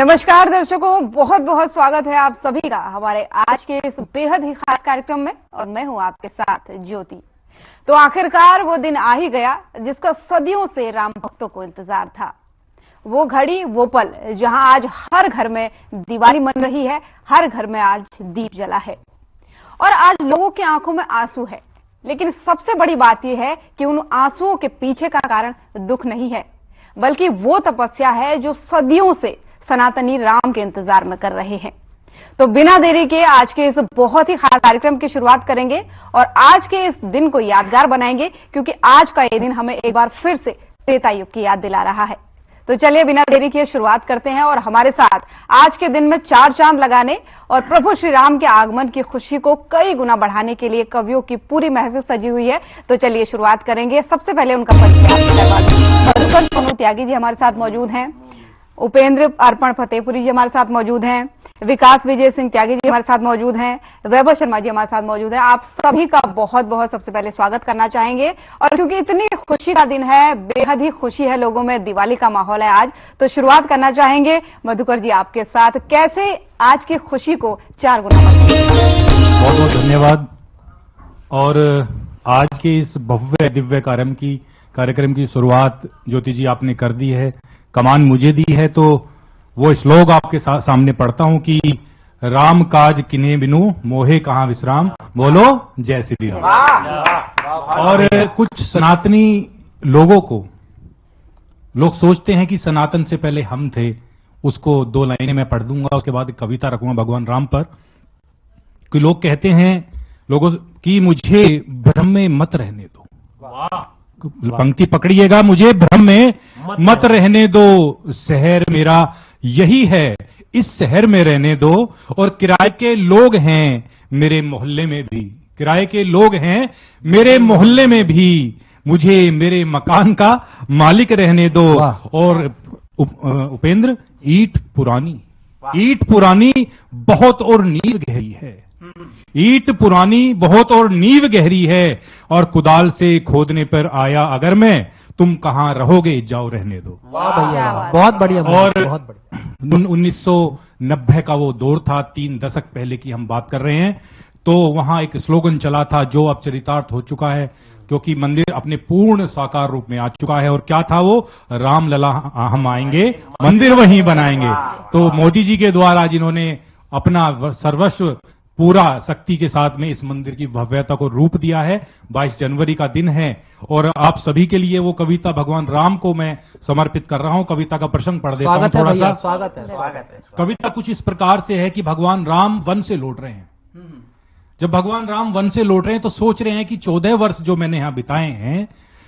नमस्कार दर्शकों, बहुत बहुत स्वागत है आप सभी का हमारे आज के इस बेहद ही खास कार्यक्रम में। और मैं हूं आपके साथ ज्योति। तो आखिरकार वो दिन आ ही गया जिसका सदियों से राम भक्तों को इंतजार था। वो घड़ी, वो पल जहां आज हर घर में दिवाली मन रही है, हर घर में आज दीप जला है और आज लोगों की आंखों में आंसू है। लेकिन सबसे बड़ी बात यह है कि उन आंसुओं के पीछे का कारण दुख नहीं है, बल्कि वो तपस्या है जो सदियों से सनातनी राम के इंतजार में कर रहे हैं। तो बिना देरी के आज के इस बहुत ही खास कार्यक्रम की शुरुआत करेंगे और आज के इस दिन को यादगार बनाएंगे, क्योंकि आज का ये दिन हमें एक बार फिर से त्रेता युग की याद दिला रहा है। तो चलिए बिना देरी के शुरुआत करते हैं और हमारे साथ आज के दिन में चार चांद लगाने और प्रभु श्री राम के आगमन की खुशी को कई गुना बढ़ाने के लिए कवियों की पूरी महफिल सजी हुई है। तो चलिए शुरुआत करेंगे। सबसे पहले उनका परिचय मधुकर सोनू त्यागी जी हमारे साथ मौजूद हैं, उपेंद्र अर्पण फतेहपुरी जी हमारे साथ मौजूद हैं, विकास विजय सिंह त्यागी जी हमारे साथ मौजूद हैं, वैभव शर्मा जी हमारे साथ मौजूद हैं। आप सभी का बहुत बहुत सबसे पहले स्वागत करना चाहेंगे। और क्योंकि इतनी खुशी का दिन है, बेहद ही खुशी है, लोगों में दिवाली का माहौल है आज, तो शुरुआत करना चाहेंगे मधुकर जी आपके साथ। कैसे आज की खुशी को चार गुना? बहुत बहुत धन्यवाद। और आज के इस भव्य दिव्य कार्यक्रम की शुरुआत ज्योति जी आपने कर दी है, कमान मुझे दी है। तो वो श्लोक आपके सामने पढ़ता हूं कि राम काज किन्हे बिनु मोहे कहां विश्राम, बोलो जय श्री राम। और कुछ सनातनी लोगों को लोग सोचते हैं कि सनातन से पहले हम थे, उसको दो लाइनें मैं पढ़ दूंगा, उसके बाद कविता रखूंगा भगवान राम पर। कि लोग कहते हैं लोगों कि मुझे भ्रम में मत रहने दो। पंक्ति पकड़िएगा, मुझे भ्रम में मत रहने दो, शहर मेरा यही है, इस शहर में रहने दो। और किराए के लोग हैं मेरे मोहल्ले में भी, किराए के लोग हैं मेरे मोहल्ले में भी, मुझे मेरे मकान का मालिक रहने दो। और उपेंद्र, ईंट पुरानी बहुत और नींव गहरी है, ईंट पुरानी बहुत और नींव गहरी है। और कुदाल से खोदने पर आया अगर मैं, तुम कहां रहोगे जाओ रहने दो। वाह भैया, बहुत बढ़िया। और बहुत बढ़िया। 1990 का वो दौर था, 3 दशक पहले की हम बात कर रहे हैं। तो वहां एक स्लोगन चला था जो अब चरितार्थ हो चुका है, क्योंकि मंदिर अपने पूर्ण साकार रूप में आ चुका है। और क्या था वो? राम लला हम आएंगे, मंदिर वहीं बनाएंगे। तो मोदी जी के द्वारा जिन्होंने अपना सर्वस्व पूरा शक्ति के साथ में इस मंदिर की भव्यता को रूप दिया है। 22 जनवरी का दिन है और आप सभी के लिए वो कविता भगवान राम को मैं समर्पित कर रहा हूं। कविता का प्रसंग पढ़ देता हूं थोड़ा सा। स्वागत है। कविता कुछ इस प्रकार से है कि भगवान राम वन से लौट रहे हैं। जब भगवान राम वन से लौट रहे हैं तो सोच रहे हैं कि 14 वर्ष जो मैंने यहां बिताए हैं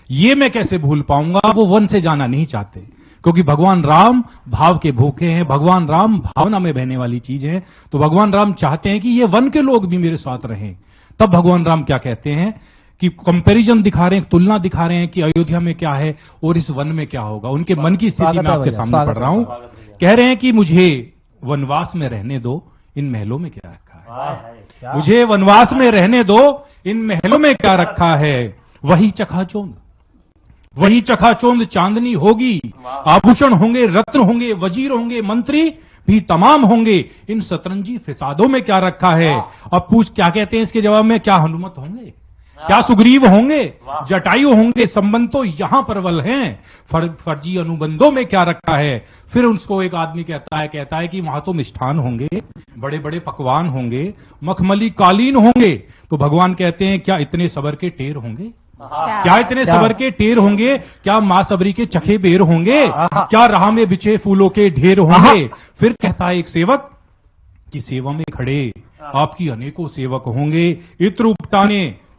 ये मैं कैसे भूल पाऊंगा। वो वन से जाना नहीं चाहते, क्योंकि भगवान राम भाव के भूखे हैं, भगवान राम भावना में बहने वाली चीज है। तो भगवान राम चाहते हैं कि ये वन के लोग भी मेरे साथ रहें। तब भगवान राम क्या कहते हैं कि कंपैरिजन दिखा रहे हैं, तुलना दिखा रहे हैं कि अयोध्या में क्या है और इस वन में क्या होगा। उनके मन की स्थिति मैं आपके सामने पढ़ रहा हूं। कह रहे हैं कि मुझे वनवास में रहने दो, इन महलों में क्या रखा है। मुझे वनवास में रहने दो, इन महलों में क्या रखा है। वही चकाचौंध चांदनी होगी, आभूषण होंगे, रत्न होंगे, वजीर होंगे, मंत्री भी तमाम होंगे, इन सतरंजी फिसादों में क्या रखा है। अब क्या कहते हैं इसके जवाब में? क्या हनुमत होंगे, क्या सुग्रीव होंगे, जटायु होंगे, संबंध तो यहां प्रबल हैं, फर्जी अनुबंधों में क्या रखा है। फिर उसको एक आदमी कहता है कि वहां तो मिष्ठान होंगे, बड़े बड़े पकवान होंगे, मखमली कालीन होंगे। तो भगवान कहते हैं क्या इतने सबर के टेर होंगे, क्या इतने सबर के टेर होंगे, क्या मां सबरी के चखे बेर होंगे, क्या राह में बिछे फूलों के ढेर होंगे। फिर कहता है एक सेवक कि सेवा में खड़े आपकी अनेकों सेवक होंगे,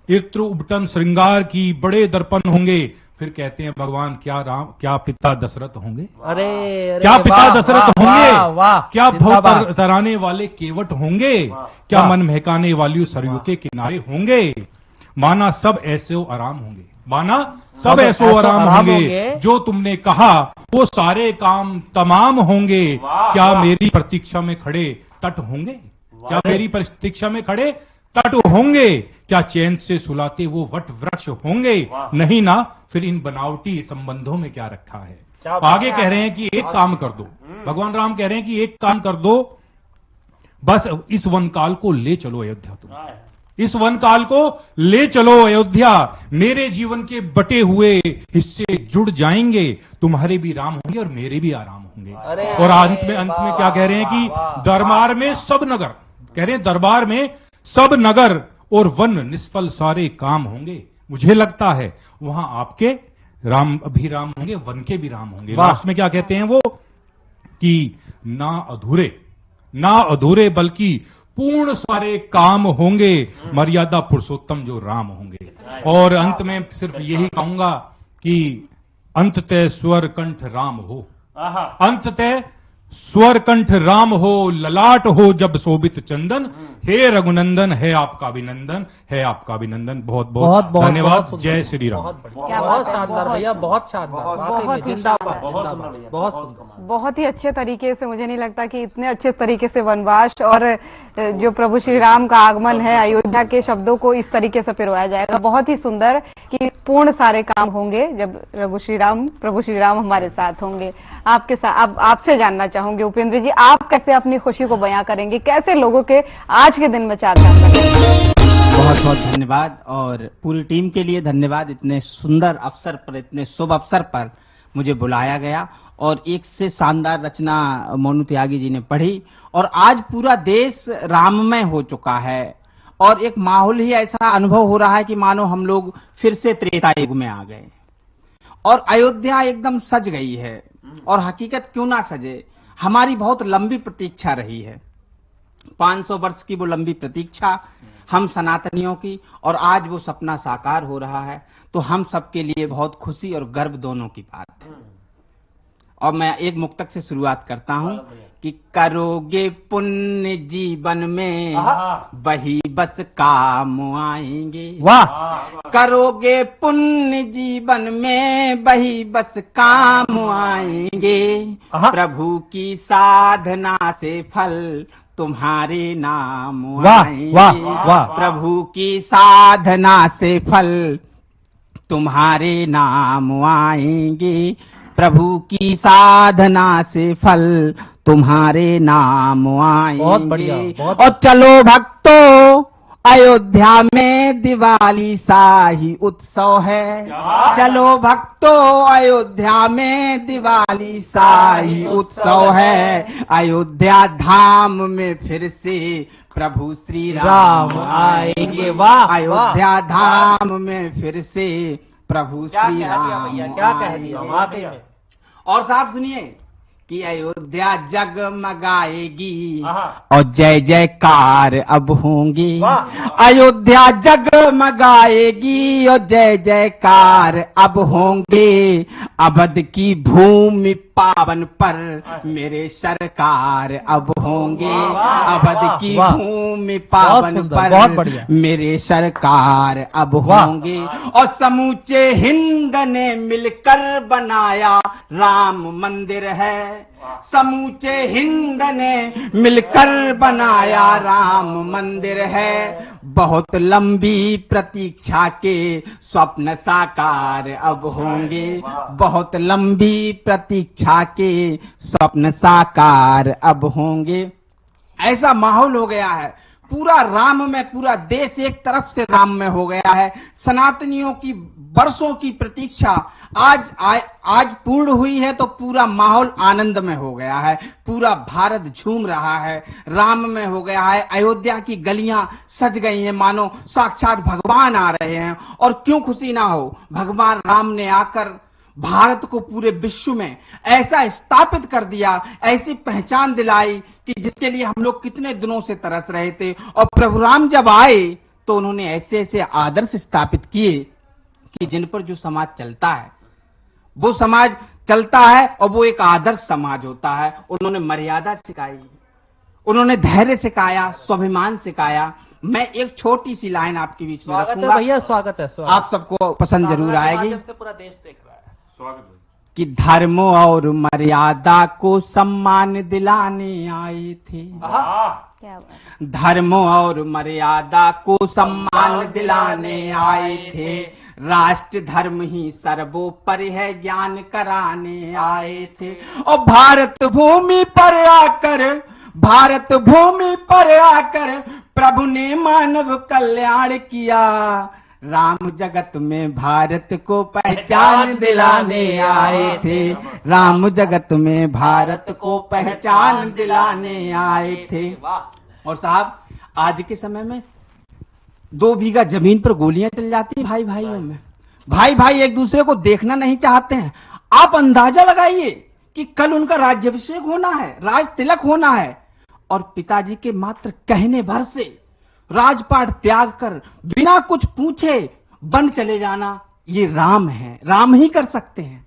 इत्र उपटन श्रृंगार की बड़े दर्पण होंगे। फिर कहते हैं भगवान क्या पिता दशरथ होंगे, अरे क्या पिता दशरथ होंगे, क्या भव तराने वाले केवट होंगे, क्या मन महकाने वाली सरयू के किनारे होंगे। माना सब ऐसो आराम होंगे, जो तुमने कहा वो सारे काम तमाम होंगे। क्या मेरी प्रतीक्षा में खड़े तट होंगे, क्या मेरी प्रतीक्षा में खड़े तट होंगे, क्या चैन से सुलाते वो वट वृक्ष होंगे। नहीं ना, फिर इन बनावटी संबंधों में क्या रखा है। आगे कह रहे हैं कि एक काम कर दो, भगवान राम कह रहे हैं कि एक काम कर दो, बस इस वन काल को ले चलो अयोध्या, तुम इस वन काल को ले चलो अयोध्या, मेरे जीवन के बटे हुए हिस्से जुड़ जाएंगे, तुम्हारे भी राम होंगे और मेरे भी आराम होंगे। और अंत में क्या कह रहे हैं कि दरबार में सब नगर, कह रहे हैं दरबार में सब नगर और वन निष्फल सारे काम होंगे। मुझे लगता है वहां आपके राम भी राम होंगे, वन के भी राम होंगे। लास्ट में क्या कहते हैं वो कि ना अधूरे बल्कि पूर्ण सारे काम होंगे, मर्यादा पुरुषोत्तम जो राम होंगे। और अंत में सिर्फ यही कहूंगा कि अंततः स्वर कंठ राम हो, अंततः स्वर कंठ राम हो, ललाट हो जब शोभित चंदन, हे रघुनंदन है आपका अभिनंदन, है आपका अभिनंदन। बहुत बहुत धन्यवाद। जय श्री राम। बहुत शानदार भैया, बहुत शानदार, बहुत ही जिंदाबाद, बहुत सुंदर, बहुत ही अच्छे तरीके से। मुझे नहीं लगता कि इतने अच्छे तरीके से वनवास और जो प्रभु श्री राम का आगमन है अयोध्या के शब्दों को इस तरीके से पिरोया जाएगा। बहुत ही सुंदर कि पूर्ण सारे काम होंगे जब प्रभु श्री राम हमारे साथ होंगे। आपके साथ आपसे जानना चाहूंगी उपेंद्र जी, आप कैसे अपनी खुशी को बयां करेंगे, कैसे लोगों के आज के दिन में चार चांद लगेंगे? बहुत बहुत धन्यवाद और पूरी टीम के लिए धन्यवाद। इतने सुंदर अवसर पर, इतने शुभ अवसर पर मुझे बुलाया गया और एक से शानदार रचना मोनू त्यागी जी ने पढ़ी और आज पूरा देश राममय हो चुका है और एक माहौल ही ऐसा अनुभव हो रहा है कि मानो हम लोग फिर से त्रेता युग में आ गए और अयोध्या एकदम सज गई है। और हकीकत क्यों ना सजे, हमारी बहुत लंबी प्रतीक्षा रही है, 500 वर्ष की वो लंबी प्रतीक्षा हम सनातनियों की, और आज वो सपना साकार हो रहा है। तो हम सबके लिए बहुत खुशी और गर्व दोनों की बात है। और मैं एक मुक्तक से शुरुआत करता हूं कि करोगे पुण्य जीवन में वही बस काम आएंगे। वाह। करोगे पुण्य जीवन में वही बस काम आएंगे। प्रभु की साधना से फल तुम्हारे नाम आएंगे। वाह, वाह। प्रभु की साधना से फल तुम्हारे नाम आएंगे। प्रभु की साधना से फल तुम्हारे नाम आएंगे। बहुत बढ़िया, बहुत। और चलो भक्तों अयोध्या में दिवाली शाही उत्सव है। चलो भक्तों अयोध्या में दिवाली शाही उत्सव है। अयोध्या धाम में फिर से प्रभु श्री राम आएंगे। वाह। अयोध्या धाम में फिर से प्रभु श्री राम क्या कह दिया वाकई में। और साहब सुनिए कि अयोध्या जगमगाएगी और जय जयकार अब होंगी। अयोध्या जगमगाएगी और जय जयकार अब होंगे। अवध की भूमि पावन पर मेरे सरकार अब होंगे। अवध की भूमि पावन पर मेरे सरकार अब होंगे। और समूचे हिंद ने मिलकर बनाया राम मंदिर है। समूचे हिंद ने मिलकर बनाया राम मंदिर है। बहुत लंबी प्रतीक्षा के स्वप्न साकार अब होंगे। बहुत लंबी प्रतीक्षा के स्वप्न साकार अब होंगे। ऐसा माहौल हो गया है, पूरा राम में, पूरा देश एक तरफ से राम में हो गया है। सनातनियों की वर्षों की प्रतीक्षा आज पूर्ण हुई है तो पूरा माहौल आनंद में हो गया है। पूरा भारत झूम रहा है, राम में हो गया है। अयोध्या की गलियां सज गई हैं, मानो साक्षात भगवान आ रहे हैं। और क्यों खुशी ना हो, भगवान राम ने आकर भारत को पूरे विश्व में ऐसा स्थापित कर दिया, ऐसी पहचान दिलाई कि जिसके लिए हम लोग कितने दिनों से तरस रहे थे। और प्रभु राम जब आए तो उन्होंने ऐसे ऐसे आदर्श स्थापित किए कि जिन पर जो समाज चलता है वो समाज चलता है और वो एक आदर्श समाज होता है। उन्होंने मर्यादा सिखाई, उन्होंने धैर्य सिखाया, स्वाभिमान सिखाया। मैं एक छोटी सी लाइन आपके बीच में रखूंगा। भैया स्वागत है, आप सबको पसंद जरूर आएगी। पूरा देश देख रहा है। स्वागत है। कि धर्म और मर्यादा को सम्मान दिलाने आए थे। क्या बात। धर्म और मर्यादा को सम्मान दिलाने आए थे। राष्ट्र धर्म ही सर्वोपरि है ज्ञान कराने आए थे। और भारत भूमि पर आकर प्रभु ने मानव कल्याण किया। राम जगत में भारत को पहचान दिलाने आए थे। राम जगत में भारत को पहचान दिलाने आए थे। और साहब, आज के समय में 2 बीघा जमीन पर गोलियां चल जाती हैं भाइयों में। भाई एक दूसरे को देखना नहीं चाहते हैं। आप अंदाजा लगाइए कि कल उनका राज्याभिषेक होना है, राज तिलक होना है, और पिताजी के मात्र कहने भर से राजपाट त्याग कर बिना कुछ पूछे बन चले जाना, ये राम है, राम ही कर सकते हैं।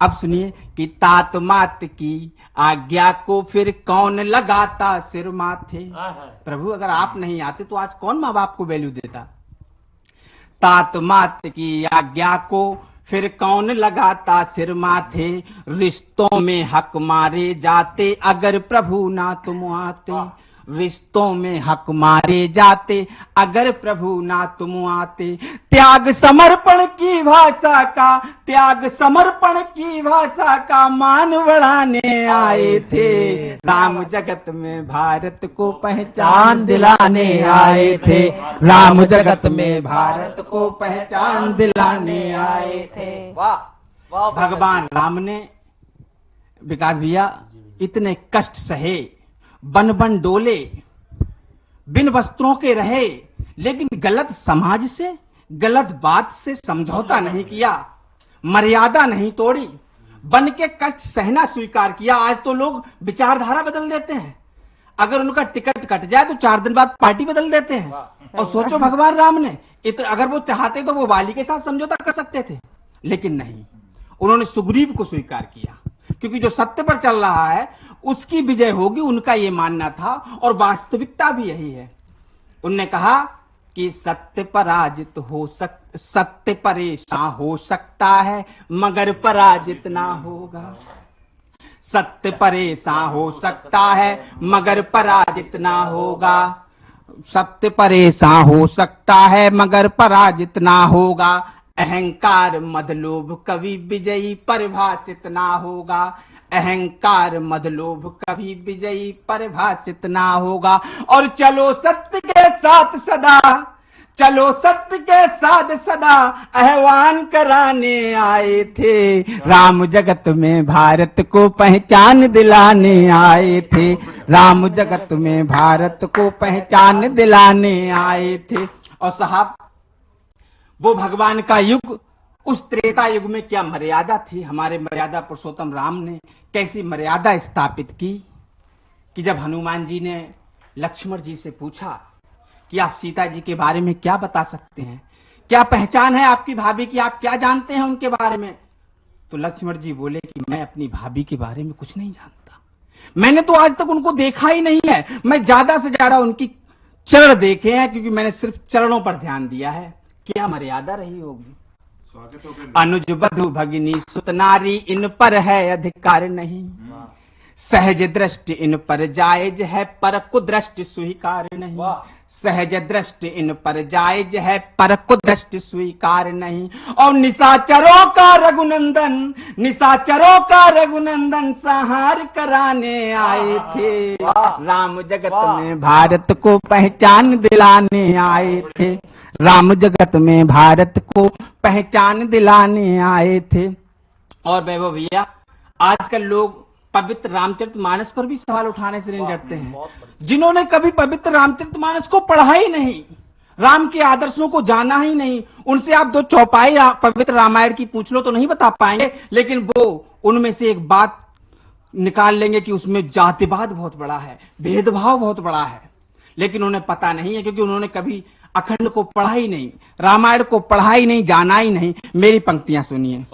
अब सुनिए कि तात मात की आज्ञा को फिर कौन लगाता सिर माथे। प्रभु, अगर आप नहीं आते तो आज कौन माँ बाप को वैल्यू देता। तात मात की आज्ञा को फिर कौन लगाता सिर माथे। रिश्तों में हक मारे जाते अगर प्रभु ना तुम आते। रिश्तों में हक मारे जाते अगर प्रभु ना तुम आते। त्याग समर्पण की भाषा का मान बढ़ाने आए थे। राम जगत में भारत को पहचान दिलाने आए थे। राम जगत में भारत को पहचान दिलाने आए थे। वाह, भगवान राम ने, विकास भैया, इतने कष्ट सहे, बन डोले, बिन वस्त्रों के रहे, लेकिन गलत समाज से, गलत बात से समझौता नहीं किया, मर्यादा नहीं तोड़ी, बन के कष्ट सहना स्वीकार किया। आज तो लोग विचारधारा बदल देते हैं। अगर उनका टिकट कट जाए तो 4 दिन बाद पार्टी बदल देते हैं। और सोचो, भगवान राम ने अगर वो चाहते तो वो वाली के साथ समझौता कर सकते थे, लेकिन नहीं, उन्होंने सुग्रीव को स्वीकार किया, क्योंकि जो सत्य पर चल रहा है उसकी विजय होगी, उनका ये मानना था। और वास्तविकता भी यही है। उनने कहा कि सत्य परेशान हो सकता है मगर पराजित ना होगा। सत्य परेशान हो सकता है मगर पराजित ना होगा। सत्य परेशान हो सकता है मगर पराजित ना होगा। अहंकार मदलोभ कभी विजयी परिभाषित ना होगा। अहंकार मदलोभ कभी विजयी परिभाषित ना होगा। और चलो सत्य के साथ सदा आह्वान कराने आए थे। राम जगत में भारत को पहचान दिलाने आए थे। राम जगत में भारत को पहचान दिलाने आए थे। और साहब, वो भगवान का युग, उस त्रेता युग में क्या मर्यादा थी। हमारे मर्यादा पुरुषोत्तम राम ने कैसी मर्यादा स्थापित की कि जब हनुमान जी ने लक्ष्मण जी से पूछा कि आप सीता जी के बारे में क्या बता सकते हैं, क्या पहचान है आपकी भाभी की, आप क्या जानते हैं उनके बारे में, तो लक्ष्मण जी बोले कि मैं अपनी भाभी के बारे में कुछ नहीं जानता। मैंने तो आज तक उनको देखा ही नहीं है। मैं ज्यादा से ज्यादा उनकी चरण देखे हैं, क्योंकि मैंने सिर्फ चरणों पर ध्यान दिया है। क्या मर्यादा रही होगी। अनुज बधु भगिनी सुत नारी, इन पर है अधिकार नहीं। सहज दृष्टि इन पर जायज है पर कुदृष्टि स्वीकार नहीं। सहज दृष्टि इन पर जायज है पर कुदृष्टि स्वीकार नहीं। और निशाचरों का रघुनंदन संहार कराने आए थे। राम जगत में भारत को पहचान दिलाने आए थे। राम जगत में भारत को पहचान दिलाने आए थे। और वैभव भैया, आजकल लोग पवित्र रामचरितमानस पर भी सवाल उठाने से नहीं डरते हैं। जिन्होंने कभी पवित्र रामचरितमानस को पढ़ा ही नहीं, राम के आदर्शों को जाना ही नहीं, उनसे आप 2 चौपाई पवित्र रामायण की पूछ लो तो नहीं बता पाएंगे। लेकिन वो उनमें से एक बात निकाल लेंगे कि उसमें जातिवाद बहुत बड़ा है, भेदभाव बहुत बड़ा है। लेकिन उन्हें पता नहीं है, क्योंकि उन्होंने कभी अखंड को पढ़ा ही नहीं, रामायण को पढ़ा ही नहीं, जाना ही नहीं। मेरी पंक्तियां सुनिए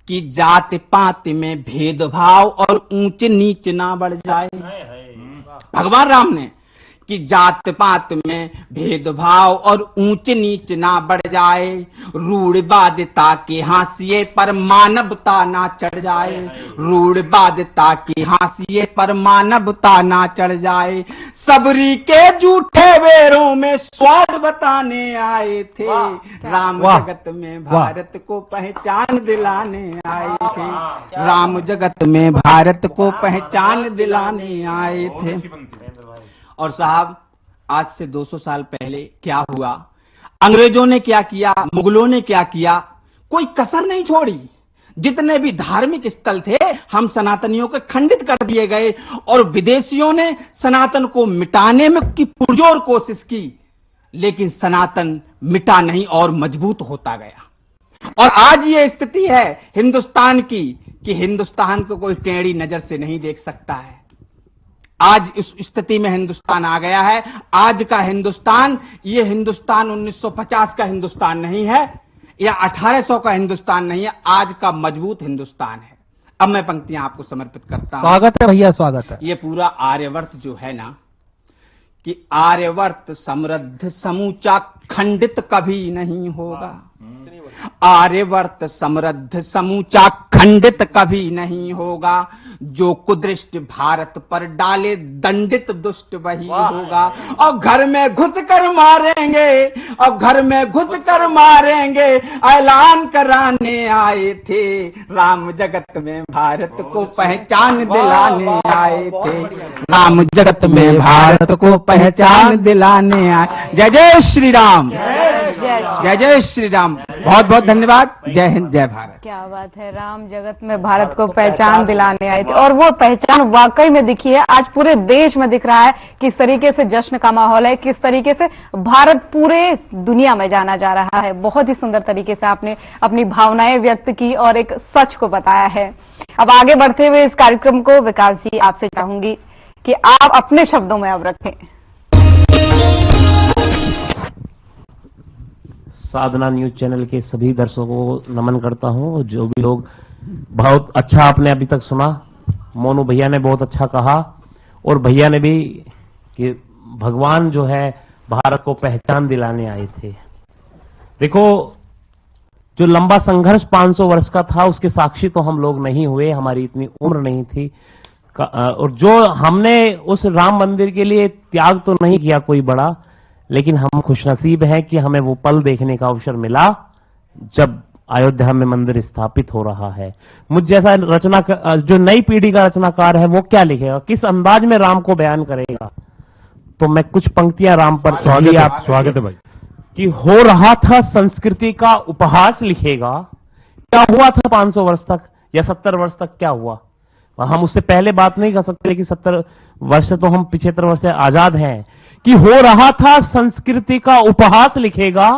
कि जात पात में भेदभाव और ऊंच नीच ना बढ़ जाए। भगवान राम ने कि जात पात में भेदभाव और ऊंच नीच ना बढ़ जाए, रूढ़वादिता के हाशिए पर मानवता ना चढ़ जाए, रूढ़वादिता के हाशिए पर मानवता ना चढ़ जाए। सबरी के झूठे बेरों में स्वाद बताने आए थे, राम जगत में भारत को पहचान दिलाने आए थे, राम जगत में भारत को पहचान दिलाने आए थे। और साहब, आज से 200 साल पहले क्या हुआ, अंग्रेजों ने क्या किया, मुगलों ने क्या किया, कोई कसर नहीं छोड़ी। जितने भी धार्मिक स्थल थे हम सनातनियों के खंडित कर दिए गए और विदेशियों ने सनातन को मिटाने में की पुरजोर कोशिश की, लेकिन सनातन मिटा नहीं और मजबूत होता गया। और आज ये स्थिति है हिंदुस्तान की कि हिंदुस्तान को कोई टेढ़ी नजर से नहीं देख सकता है। आज इस स्थिति में हिंदुस्तान आ गया है। आज का हिंदुस्तान ये हिंदुस्तान 1950 का हिंदुस्तान नहीं है या 1800 का हिंदुस्तान नहीं है, आज का मजबूत हिंदुस्तान है। अब मैं पंक्तियां आपको समर्पित करता हूं। स्वागत है भैया, स्वागत है। ये पूरा आर्यवर्त जो है ना, कि आर्यवर्त समृद्ध समूचा खंडित कभी नहीं होगा, आर्यवर्त समृद्ध समूचा खंडित कभी नहीं होगा, जो कुदृष्ट भारत पर डाले दंडित दुष्ट वही होगा। और घर में घुस कर मारेंगे, और घर में घुस कर मारेंगे, ऐलान कराने आए थे, राम जगत में भारत को पहचान दिलाने आए थे, राम जगत में भारत को पहचान दिलाने आए। जय जय श्री राम, जय जय श्री राम। बहुत बहुत धन्यवाद। जय हिंद, जय भारत। क्या बात है, राम जगत में भारत को पहचान दिलाने आए थे और वो पहचान वाकई में दिखी है। आज पूरे देश में दिख रहा है किस तरीके से जश्न का माहौल है, किस तरीके से भारत पूरे दुनिया में जाना जा रहा है। बहुत ही सुंदर तरीके से आपने अपनी भावनाएं व्यक्त की और एक सच को बताया है। अब आगे बढ़ते हुए इस कार्यक्रम को विकास जी आपसे चाहूंगी कि आप अपने शब्दों में अब रखें। साधना न्यूज चैनल के सभी दर्शकों को नमन करता हूं। जो भी लोग, बहुत अच्छा आपने अभी तक सुना, मोनू भैया ने बहुत अच्छा कहा और भैया ने भी कि भगवान जो है भारत को पहचान दिलाने आए थे। देखो, जो लंबा संघर्ष 500 वर्ष का था उसके साक्षी तो हम लोग नहीं हुए, हमारी इतनी उम्र नहीं थी, और जो हमने उस राम मंदिर के लिए त्याग तो नहीं किया कोई बड़ा, लेकिन हम खुशनसीब हैं कि हमें वो पल देखने का अवसर मिला जब अयोध्या में मंदिर स्थापित हो रहा है। मुझ जैसा जो नई पीढ़ी का रचनाकार है वो क्या लिखेगा, किस अंदाज में राम को बयान करेगा। तो मैं कुछ पंक्तियां राम पर स्वागत है भाई। कि हो रहा था संस्कृति का उपहास लिखेगा। क्या हुआ था 500 वर्ष तक या 70 वर्ष तक, क्या हुआ? हम उससे पहले बात नहीं कर सकते, लेकिन 70 वर्ष से तो हम 75 वर्ष से आजाद हैं। कि हो रहा था संस्कृति का उपहास लिखेगा,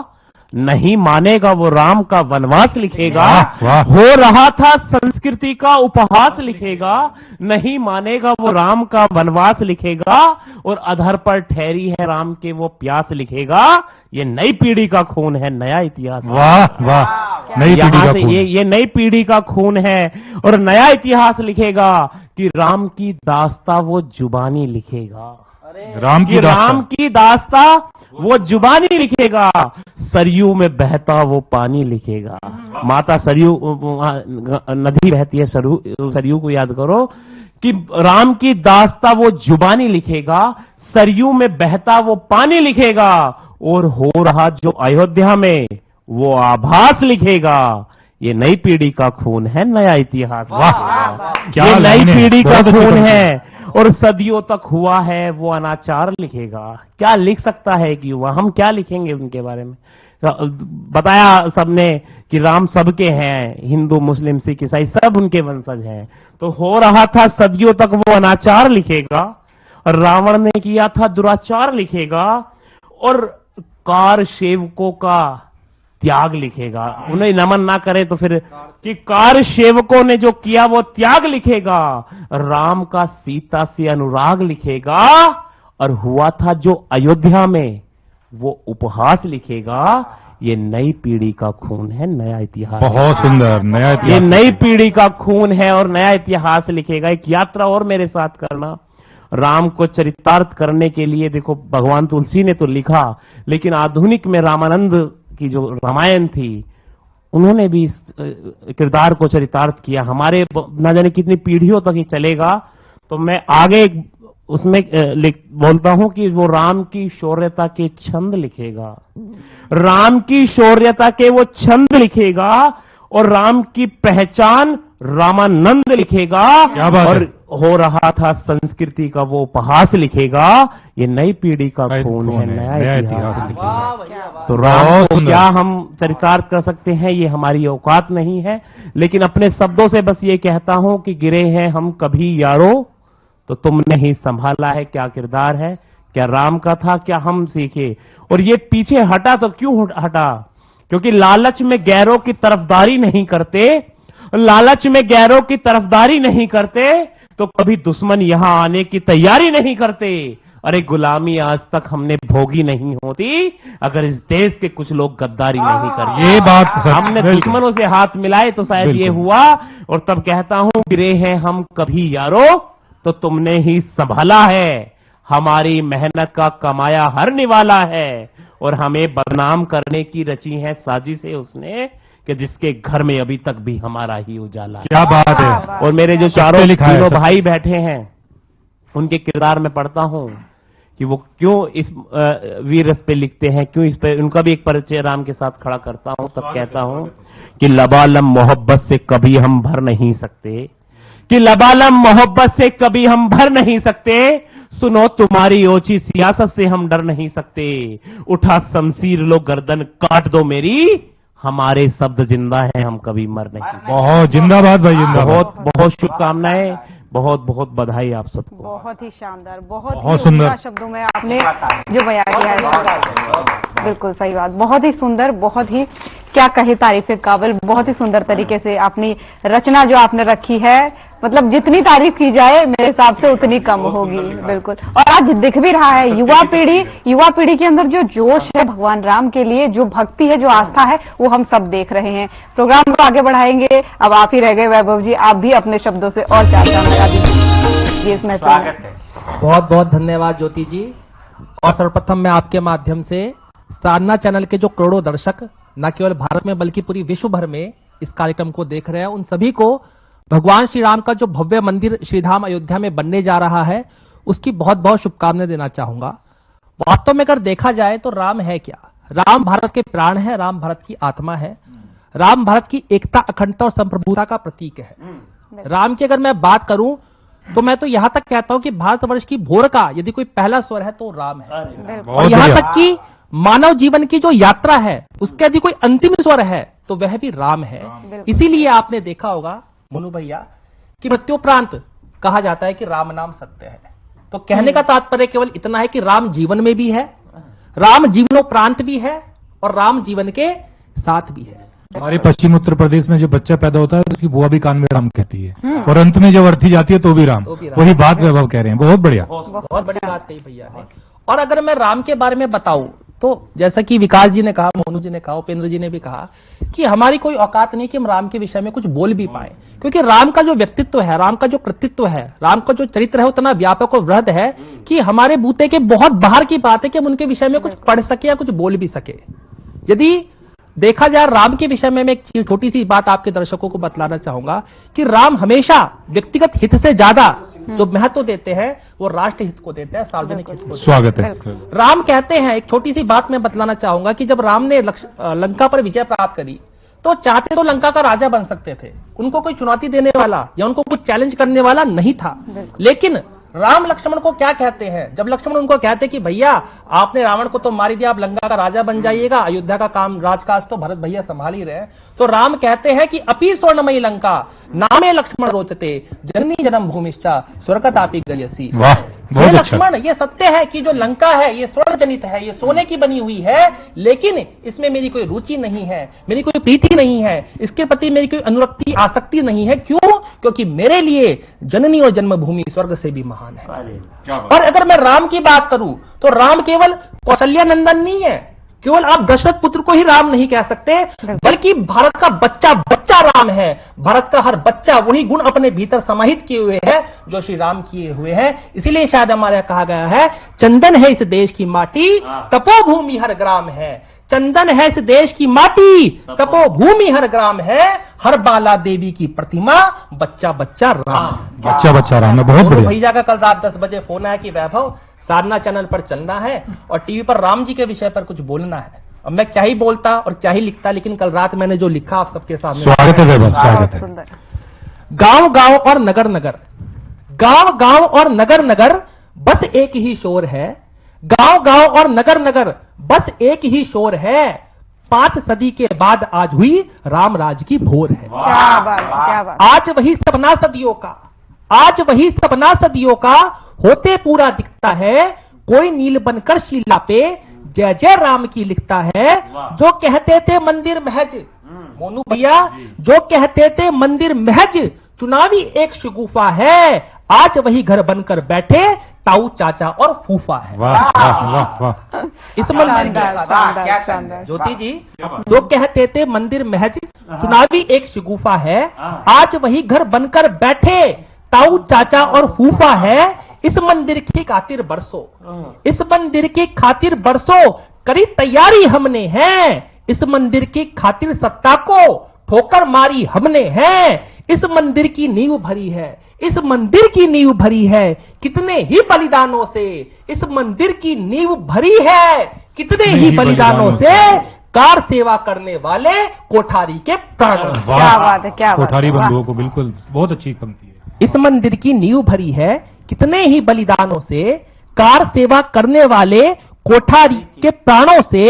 नहीं मानेगा वो राम का वनवास लिखेगा। हो रहा था संस्कृति का उपहास लिखेगा, नहीं मानेगा वो राम का वनवास लिखेगा, और अधर पर ठहरी है राम के वो प्यास लिखेगा। ये नई पीढ़ी का खून है, नया इतिहास। वाह वाह, नई पीढ़ी का खून। ये नई पीढ़ी का खून है और नया इतिहास लिखेगा कि राम की दास्ता वो जुबानी लिखेगा। राम की दास्ता वो जुबानी लिखेगा, सरयू में बहता वो पानी लिखेगा। माता सरयू नदी बहती है, सरयू को याद करो, कि राम की दास्ता वो जुबानी लिखेगा, सरयू में बहता वो पानी लिखेगा, और हो रहा जो अयोध्या में वो आभास लिखेगा। ये नई पीढ़ी का खून है, नया इतिहास। वाह, ये नई पीढ़ी का खून है और सदियों तक हुआ है वो अनाचार लिखेगा। क्या लिख सकता है कि युवा, हम क्या लिखेंगे उनके बारे में? बताया सबने कि राम सबके हैं, हिंदू मुस्लिम सिख ईसाई सब उनके वंशज हैं। तो हो रहा था सदियों तक वो अनाचार लिखेगा, और रावण ने किया था दुराचार लिखेगा, और कार सेवकों का त्याग लिखेगा। उन्हें नमन ना करे तो फिर कि कार सेवकों ने जो किया वो त्याग लिखेगा, राम का सीता से अनुराग लिखेगा, और हुआ था जो अयोध्या में वो उपहास लिखेगा। ये नई पीढ़ी का खून है, नया इतिहास। बहुत सुंदर, नया इतिहास। ये नई पीढ़ी का खून है और नया इतिहास लिखेगा। एक यात्रा और मेरे साथ करना, राम को चरितार्थ करने के लिए देखो भगवान तुलसी ने तो लिखा, लेकिन आधुनिक में रामानंद की जो रामायण थी उन्होंने भी इस किरदार को चरितार्थ किया। हमारे ना जाने कितनी पीढ़ियों तक ये चलेगा। तो मैं आगे उसमें बोलता हूं कि वो राम की शौर्यता के छंद लिखेगा, राम की शौर्यता के वो छंद लिखेगा और राम की पहचान रामानंद लिखेगा। क्या बात और है? हो रहा था संस्कृति का वो उपहास लिखेगा। ये नई पीढ़ी का खून है, नया इतिहास लिखेगा। तो राम को क्या हम चरितार्थ कर सकते हैं, ये हमारी औकात नहीं है। लेकिन अपने शब्दों से बस ये कहता हूं कि गिरे हैं हम कभी यारो तो तुमने ही संभाला है। क्या किरदार है, क्या राम का था, क्या हम सीखे। और ये पीछे हटा तो क्यों हटा, क्योंकि लालच में गैरों की तरफदारी नहीं करते, लालच में गैरों की तरफदारी नहीं करते तो कभी दुश्मन यहां आने की तैयारी नहीं करते। अरे गुलामी आज तक हमने भोगी नहीं होती अगर इस देश के कुछ लोग गद्दारी नहीं करते। ये बात हमने दुश्मनों से हाथ मिलाए तो शायद ये हुआ। और तब कहता हूं गिरे हैं हम कभी यारो तो तुमने ही संभाला है। हमारी मेहनत का कमाया हर निवाला है और हमें बदनाम करने की रची है साजिशें उसने कि जिसके घर में अभी तक भी हमारा ही उजाला। क्या बात है। और मेरे जो चारों तीनों भाई बैठे हैं उनके किरदार में पढ़ता हूं कि वो क्यों इस वीर रस पे लिखते हैं, क्यों इस पे उनका भी एक परिचय राम के साथ खड़ा करता हूं। तब कहता हूं कि लबालम मोहब्बत से कभी हम भर नहीं सकते, कि लबालम मोहब्बत से कभी हम भर नहीं सकते। सुनो तुम्हारी ओछी सियासत से हम डर नहीं सकते। उठा शमशीर लो गर्दन काट दो मेरी, हमारे शब्द जिंदा है हम कभी मर नहीं सकते। बहुत जिंदाबाद भाई, जिंदाबाद। बहुत बहुत शुभकामनाएं, बहुत बहुत बधाई आप सबको। बहुत ही शानदार, बहुत ही बहुत सुंदर शब्दों में आपने जो बयान किया है, बिल्कुल सही बात। बहुत ही सुंदर, बहुत ही क्या कहे तारीफ काबिल, बहुत ही सुंदर तरीके से अपनी रचना जो आपने रखी है, मतलब जितनी तारीफ की जाए मेरे हिसाब से उतनी कम होगी। बिल्कुल। और आज दिख भी रहा है युवा पीढ़ी के अंदर जो जोश है भगवान राम के लिए, जो भक्ति है, जो आस्था है, वो हम सब देख रहे हैं। प्रोग्राम को आगे बढ़ाएंगे। अब आप ही रह गए वैभव जी, आप भी अपने शब्दों से और चर्चा लगा दीजिए इस महफिल में। बहुत बहुत धन्यवाद ज्योति जी। और सर्वप्रथम मैं आपके माध्यम से साधना चैनल के जो करोड़ों दर्शक न केवल भारत में बल्कि पूरी विश्व भर में इस कार्यक्रम को देख रहे हैं, उन सभी को भगवान श्री राम का जो भव्य मंदिर श्रीधाम अयोध्या में बनने जा रहा है उसकी बहुत बहुत शुभकामनाएं देना चाहूंगा। वास्तव में अगर देखा जाए तो राम है क्या? राम भारत के प्राण है, राम भारत की आत्मा है, राम भारत की एकता, अखंडता और संप्रभुता का प्रतीक है। राम की अगर मैं बात करूं तो मैं तो यहां तक कहता हूं कि भारतवर्ष की भोर का यदि कोई पहला स्वर है तो राम है। और यहां तक कि मानव जीवन की जो यात्रा है उसके यदि कोई अंतिम स्वर है तो वह भी राम है। इसीलिए आपने देखा होगा मोनू भैया कि मृत्युपरांत कहा जाता है कि राम नाम सत्य है। तो कहने का तात्पर्य केवल इतना है कि राम जीवन में भी है, राम जीवनोपरांत भी है और राम जीवन के साथ भी है। हमारे पश्चिम उत्तर प्रदेश में जो बच्चा पैदा होता है उसकी बुआ भी कान में राम कहती है और अंत में जब अर्थी जाती है तो भी राम। वही बात वैभव कह रहे हैं। बहुत बढ़िया, बहुत बड़ी बात कही भैया ने। और अगर मैं राम के बारे में बताऊं तो जैसा कि विकास जी ने कहा, मोनू जी ने कहा, उपेंद्र जी ने भी कहा कि हमारी कोई औकात नहीं कि हम राम के विषय में कुछ बोल भी पाए, क्योंकि राम का जो व्यक्तित्व है, राम का जो कृतित्व है, राम का जो चरित्र है उतना व्यापक और वृहद है कि हमारे बूते के बहुत बाहर की बात है कि हम उनके विषय में कुछ पढ़ सके या कुछ बोल भी सके। यदि देखा जाए राम के विषय में मैं एक छोटी सी बात आपके दर्शकों को बतलाना चाहूंगा कि राम हमेशा व्यक्तिगत हित से ज्यादा जो महत्व देते हैं वो राष्ट्र हित को देते हैं, सार्वजनिक हित को। स्वागत है। राम कहते हैं, एक छोटी सी बात मैं बतलाना चाहूंगा कि जब राम ने लंका पर विजय प्राप्त करी तो चाहते तो लंका का राजा बन सकते थे, उनको कोई चुनौती देने वाला या उनको कुछ चैलेंज करने वाला नहीं था। लेकिन राम लक्ष्मण को क्या कहते हैं, जब लक्ष्मण उनको कहते कि भैया आपने रावण को तो मार दिया, आप लंका का राजा बन जाइएगा, अयोध्या का काम राजकाज तो भरत भैया संभाल ही रहे, तो राम कहते हैं कि अपी स्वर्णमयी लंका नामे लक्ष्मण रोचते जननी जन्म भूमिश्चा स्वर्गतापी गयसी। बहुत लक्ष्मण ये सत्य है कि जो लंका है ये स्वर्ण जनित है, ये सोने की बनी हुई है, लेकिन इसमें मेरी कोई रुचि नहीं है, मेरी कोई प्रीति नहीं है, इसके प्रति मेरी कोई अनुरक्ति आसक्ति नहीं है। क्यों? क्योंकि मेरे लिए जननी और जन्मभूमि स्वर्ग से भी महान है। और अगर मैं राम की बात करूं तो राम केवल कौशल्या नंदन नहीं है, केवल आप दशरथ पुत्र को ही राम नहीं कह सकते, बल्कि भारत का बच्चा बच्चा राम है। भारत का हर बच्चा वही गुण अपने भीतर समाहित किए हुए है जो श्री राम किए हुए हैं। इसीलिए शायद हमारे यहाँ कहा गया है, चंदन है इस देश की माटी, तपोभूमि हर ग्राम है। चंदन है इस देश की माटी, तपोभूमि हर ग्राम है। हर बाला देवी की प्रतिमा, बच्चा बच्चा राम। बच्चा बच्चा राम है, बहुत बढ़िया। भैया का कल रात 10 बजे फोन आया कि वैभव साधना चैनल पर चलना है और टीवी पर राम जी के विषय पर कुछ बोलना है। अब मैं क्या ही बोलता और क्या ही लिखता, लेकिन कल रात मैंने जो लिखा आप सबके सामने। स्वागत है वैभव, स्वागत है। गांव गांव और नगर नगर, गांव गांव और नगर नगर बस एक ही शोर है। गांव गांव और नगर नगर बस एक ही शोर है। 5 सदी के बाद आज हुई राम राज की भोर है। क्या बात, क्या बात। आज वही सपना सदियों का, आज वही सपना सदियों का होते पूरा दिखता है। कोई नील बनकर शीला पे जय जय राम की लिखता है। जो कहते थे मंदिर महज, मोनू भैया, जो कहते थे मंदिर महज चुनावी एक शगुफा है। आज वही घर बनकर बैठे ताऊ चाचा और फूफा है। वाह वाह वाह वाह। इस मंदिर ज्योति जी, जो कहते थे मंदिर महज चुनावी एक शगुफा है। आज वही घर बनकर बैठे ताऊ चाचा और फूफा है। इस मंदिर की खातिर बरसों, इस मंदिर की खातिर बरसों करी तैयारी हमने है। इस मंदिर की खातिर सत्ता को ठोकर मारी हमने है। इस मंदिर की नींव भरी है, इस मंदिर की नींव भरी है कितने ही बलिदानों से। इस मंदिर की नींव भरी है कितने ही बलिदानों से। कार सेवा करने वाले कोठारी के प्राण। क्या बात है, क्या बात। कोठारी बंधुओं को बिल्कुल बहुत अच्छी पंक्ति है। इस मंदिर की नींव भरी है कितने ही बलिदानों से। कार सेवा करने वाले कोठारी के प्राणों से।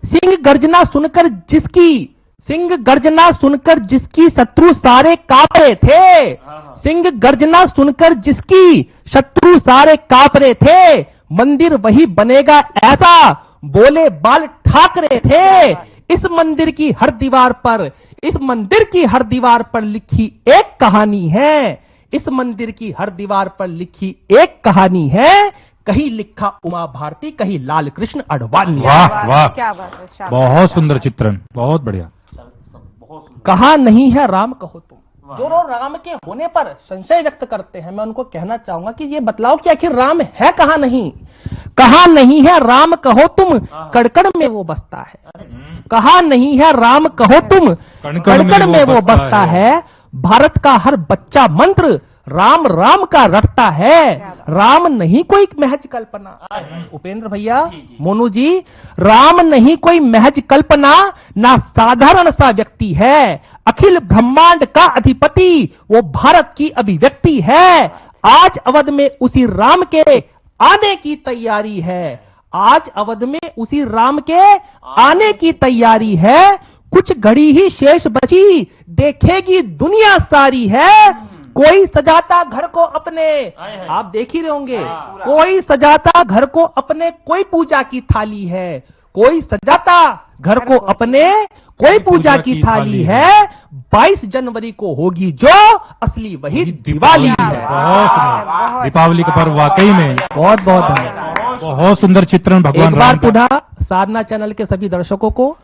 सिंह गर्जना सुनकर जिसकी, सिंह गर्जना सुनकर जिसकी शत्रु सारे कांप रहे थे। सिंह गर्जना सुनकर जिसकी शत्रु सारे कांप रहे थे। मंदिर वही बनेगा ऐसा बोले बाल ठाकरे थे। इस मंदिर की हर दीवार पर, इस मंदिर की हर दीवार पर लिखी एक कहानी है। इस मंदिर की हर दीवार पर लिखी एक कहानी है। कहीं लिखा उमा भारती, कहीं लाल कृष्ण अडवाणी। वाह वाह, क्या बात है, बहुत सुंदर चित्रण, बहुत बढ़िया। कहा नहीं है राम कहो तुम। जो लोग राम के होने पर संशय व्यक्त करते हैं, मैं उनको कहना चाहूंगा कि ये बतलाओ कि आखिर राम है कहां नहीं। कहा नहीं है राम कहो तुम, कड़कड़ में वो बसता है। कहा नहीं है राम कहो तुम, कड़कड़ में वो बसता है। भारत का हर बच्चा मंत्र राम राम का रटता है। राम नहीं कोई महज कल्पना। उपेंद्र भैया, मोनू जी, राम नहीं कोई महज कल्पना, ना साधारण सा व्यक्ति है। अखिल ब्रह्मांड का अधिपति वो भारत की अभिव्यक्ति है। आज अवध में उसी राम के आने की तैयारी है। आज अवध में उसी राम के आने की तैयारी है। कुछ घड़ी ही शेष बची, देखेगी दुनिया सारी है। कोई सजाता घर को अपने, आप देख ही रहे होंगे, कोई सजाता घर को अपने, कोई पूजा की थाली है। कोई सजाता घर को अपने, कोई पूजा की थाली है। 22 जनवरी को होगी जो असली वही दिवाली है। दीपावली का पर्व वाकई में बहुत बहुत धन्यवाद। बहुत सुंदर चित्रण भगवान एक बार पुनः साधना चैनल के सभी दर्शकों को